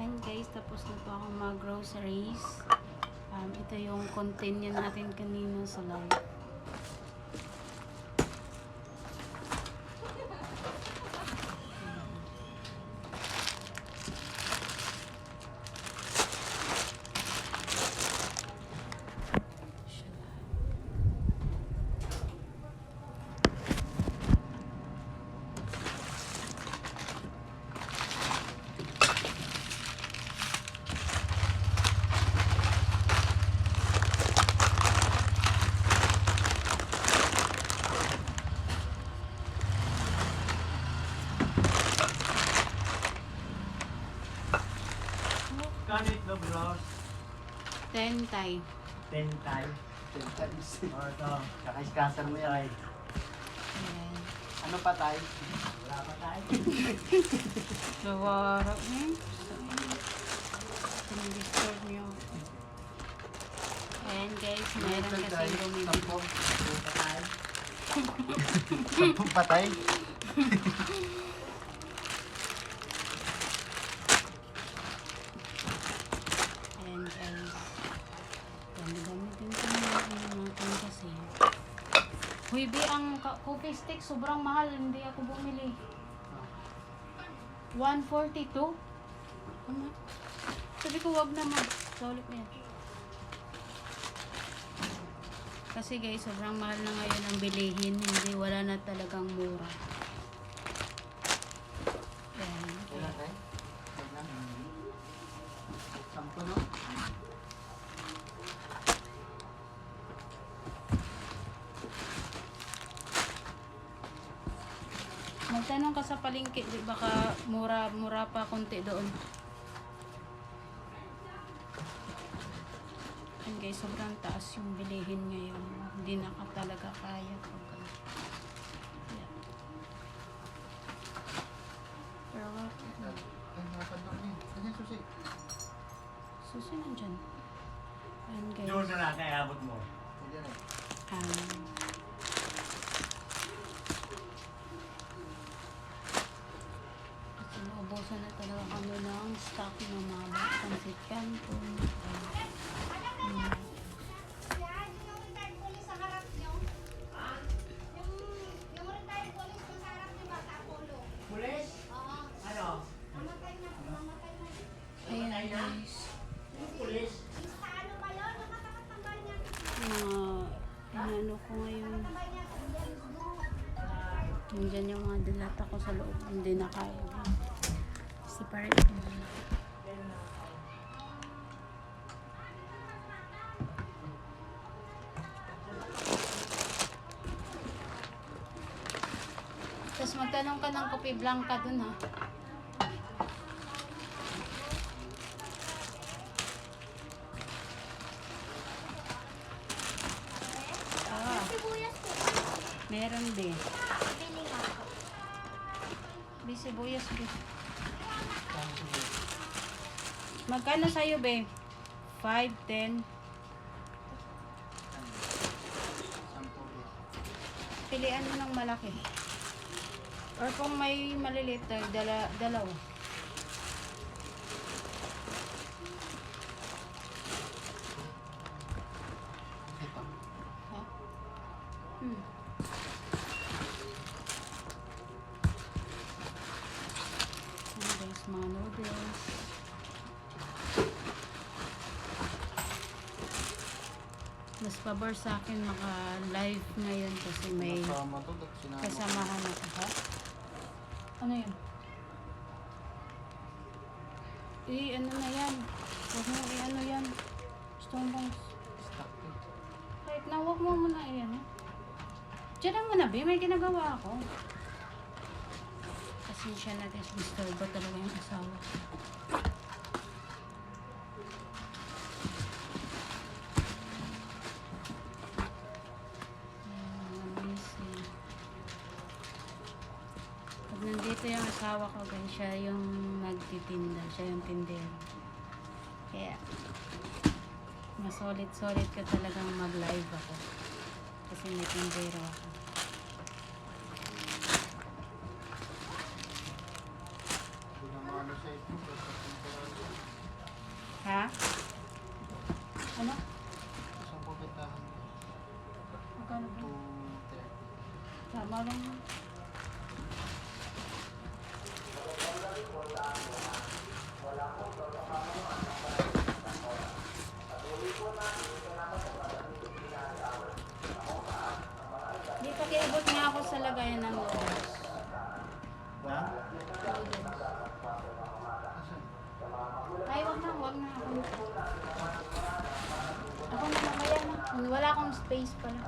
Ayan guys, tapos na po akong mag-groceries. Ito yung continue natin kanina sa live. Kanit the bros. 10 tay. 10 times. 10 times. O ito. Kaka-scatter mo yan. Ayan. Ano pa tayo? Wala pa tayo. Nawara eh. Pinag-disturb niyo. Ayan guys, meron kasi bumibili. 10 patay. 10 patay. Ayan guys. Gamitin ko natin kasi. Huy, be, ang coffee stick sobrang mahal. Hindi ako bumili. 142. Ano? Sabi ko wag naman. Solid na yan. Kasi guys, sobrang mahal na ngayon ang bilihin. Hindi, wala na talagang mura. Ayan. Wala tayo? Wala. 10 no? Magtanong ka sa palengke, di baka mura pa konti doon. And guys, sobrang taas yung bilihin ngayon. Hindi na ka talaga kaya. Yeah. Pero Ay, nakapandok niya. Ano yung susi? susi nandyan. And guys, Doon na natin iabot mo. Hindi na. naubusan na talaga kami ng stock na mga pansit canton. Pulis? Ano? Ayan guys. Pulis? Ano ko ngayon. Nandiyan yung mga dilata ko sa loob. Hindi na kaya. Separate ko muna. Tapos magtanong ka ng kopi blanca dun ha. Meron din. Di sibuyas be. Magkano sa'yo be? 5, 10. 10. Pilian mo ng malaki. Or kung may maliliit, dalawa. Ito. Ha? Ayan guys, mga noodles. Mas pabor sa akin maka-live ngayon kasi may Kasama to. Sinama. kasamahan ako. Ha? Ano yun? Ano na yan? Huwag mo ano yan. Stone bones. Stuck to. Kahit na, huwag mo muna yan. Diyan lang muna, be. May ginagawa ako. Pasensya natin. Disturb ba talaga yung asawa? Amazing. Pag nandito yung asawa ko, guys, siya yung nagtitinda. Siya yung tindero. Kaya, mas solid ka talagang mag-live ako. Kasi may tindero ako. Hindi na maano sa ito. Basta temporary. Wala akong space pala.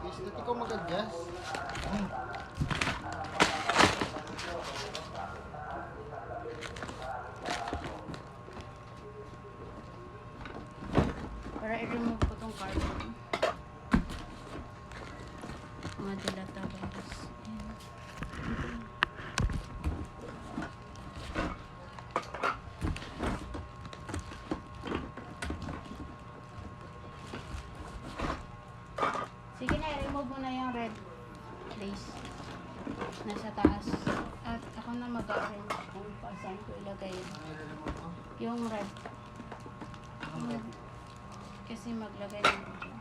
Guys, dati ko mag-adjust. Para i-remove ko tong cardboard. Mga dilata guys. Ayan. Sige na, i-remove mo na yung red place. Nasa taas. At ako na mag-arrange kung saan ko ilagay yung red. Kasi maglagay ng dyan.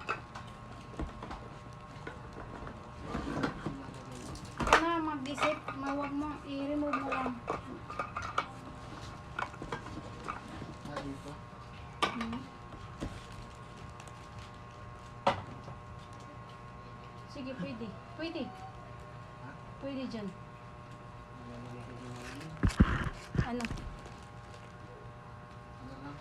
Ako na mag-isip, mawag mo, i-remove mo lang. Dito. Hmm. Sige, pwede. Pwede. Pwede dyan. Ano? Ano lang?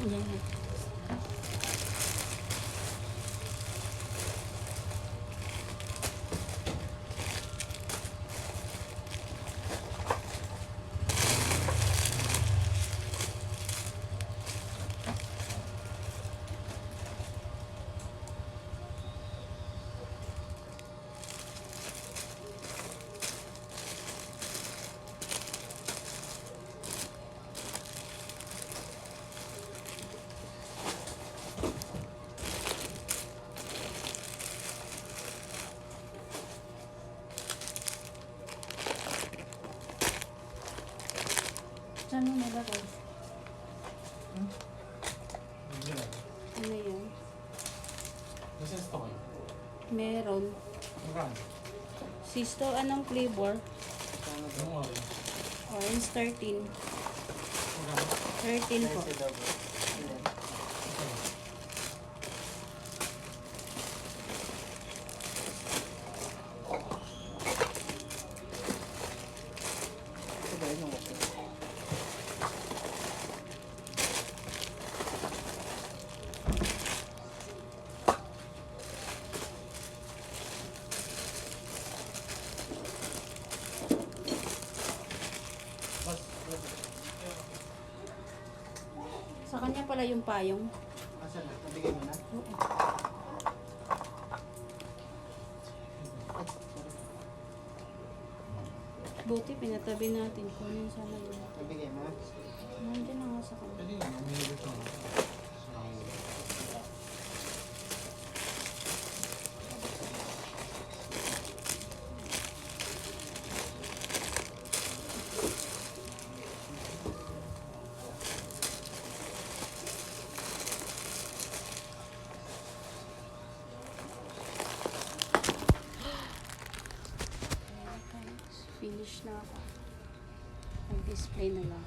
Yan. Saan mo nalagay? Ano yun? Nasa stock kayo? Meron. Magkano? Sisto, anong flavor? Yung orange. Orange 13. Magkano? 13 po. Ito ba yun yung okay? Sa kanya pala yung payong. Asan na? Nabigay mo na? Oo. Ay, sorry. Buti pinatabi natin. Kunin sana yun. Nabigay mo? Nandiyan na nga sa kanya. Kasi yun, umilit ko. Finish na ako. Mag-display na lang.